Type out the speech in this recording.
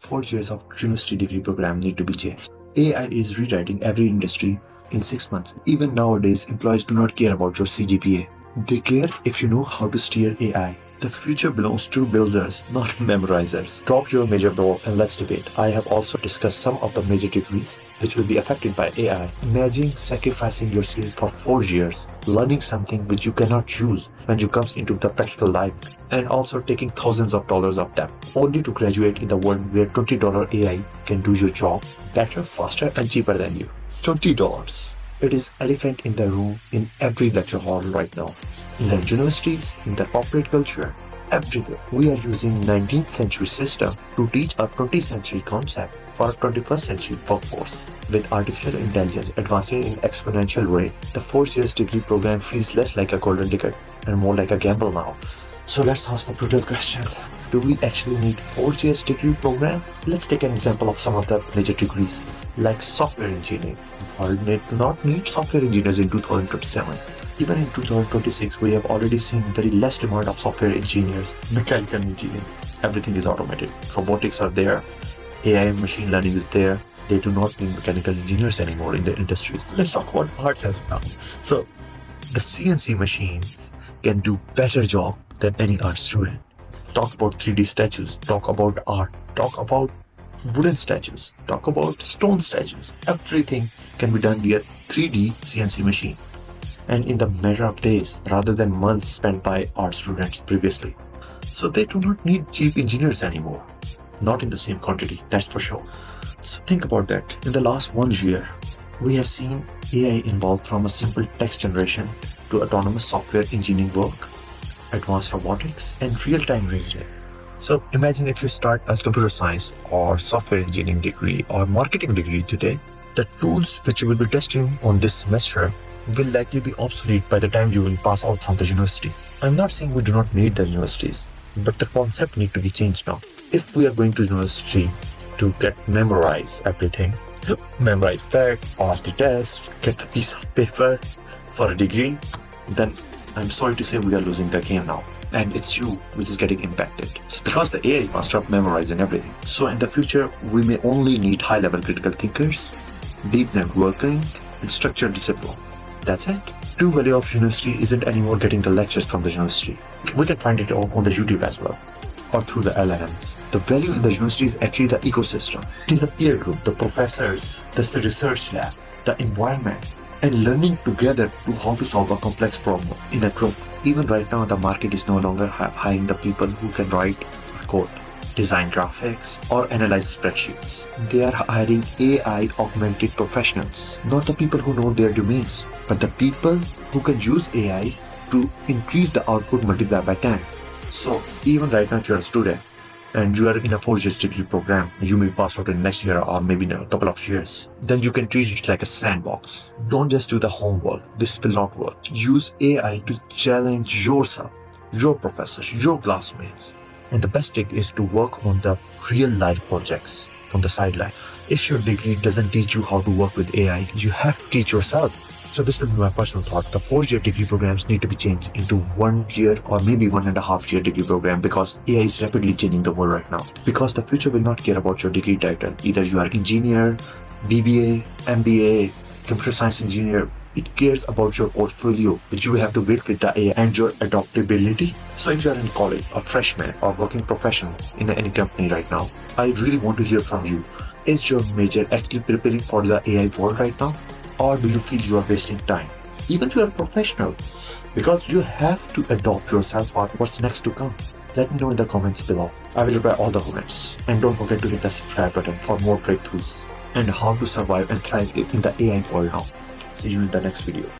4 years of university degree program need to be changed. AI is rewriting every industry in 6 months. Even nowadays, employees do not care about your CGPA. They care if you know how to steer AI. The future belongs to builders, not memorizers. Drop your major bro and let's debate. I have also discussed some of the major degrees which will be affected by AI. Imagine sacrificing your skill for 4 years, learning something which you cannot use when you comes into the practical life, and also taking thousands of dollars of debt, only to graduate in the world where $20 AI can do your job better, faster, and cheaper than you. $20. It is elephant in the room in every lecture hall right now. In the universities, in the corporate culture, everywhere. We are using 19th century system to teach a 20th century concept for a 21st century workforce. With artificial intelligence advancing in exponential rate, the 4 years degree program feels less like a golden ticket and more like a gamble now. So let's ask the brutal question. Do we actually need 4 years degree program? Let's take an example of some of the major degrees, like software engineering. The world do not need software engineers in 2027. Even in 2026, we have already seen very less demand of software engineers. Mechanical engineering, everything is automated. Robotics are there. AI and machine learning is there. They do not need mechanical engineers anymore in the industries. Let's talk about arts as well. So, the CNC machines can do better job than any art student. Talk about 3D statues, talk about art, talk about wooden statues, talk about stone statues. Everything can be done via 3D CNC machine, and in the matter of days rather than months spent by art students previously. So they do not need cheap engineers anymore, not in the same quantity, that's for sure. So think about that. In the last 1 year, we have seen AI evolve from a simple text generation to autonomous software engineering work, advanced robotics, and real-time reasoning. So imagine if you start a computer science or software engineering degree or marketing degree today, the tools which you will be testing on this semester will likely be obsolete by the time you will pass out from the university. I'm not saying we do not need the universities, but the concept need to be changed now. If we are going to university to memorize everything, memorize fact, pass the test, get the piece of paper for a degree, then I'm sorry to say we are losing the game now. And it's you which is getting impacted. It's because the AI must stop memorizing everything. So in the future, we may only need high-level critical thinkers, deep networking, and structured discipline. That's it. True value of university isn't anymore getting the lectures from the university. We can find it on the YouTube as well, or through the LLMs. The value in the university is actually the ecosystem. It is the peer group, the professors, the research lab, the environment, and learning together to how to solve a complex problem in a group. Even right now, the market is no longer hiring the people who can write code, design graphics, or analyze spreadsheets. They are hiring AI augmented professionals, not the people who know their domains, but the people who can use AI to increase the output multiplied by 10. So even right now, if you're a student and you are in a 4 years degree program, you may pass out in next year or maybe in a couple of years, then you can treat it like a sandbox. Don't just do the homework. This will not work. Use AI to challenge yourself, your professors, your classmates. And the best trick is to work on the real life projects on the sideline. If your degree doesn't teach you how to work with AI, you have to teach yourself. So this will be my personal thought. The 4 year degree programs need to be changed into 1 year or maybe 1.5 year degree program, because AI is rapidly changing the world right now. Because the future will not care about your degree title. Either you are engineer, BBA, MBA, computer science engineer. It cares about your portfolio, which you have to build with the AI, and your adaptability. So if you are in college, a freshman, or working professional in any company right now, I really want to hear from you. Is your major actually preparing for the AI world right now? Or do you feel you are wasting time? Even if you are a professional, because you have to adopt yourself for what's next to come. Let me know in the comments below. I will reply all the comments. And don't forget to hit the subscribe button for more breakthroughs and how to survive and thrive in the AI world now. See you in the next video.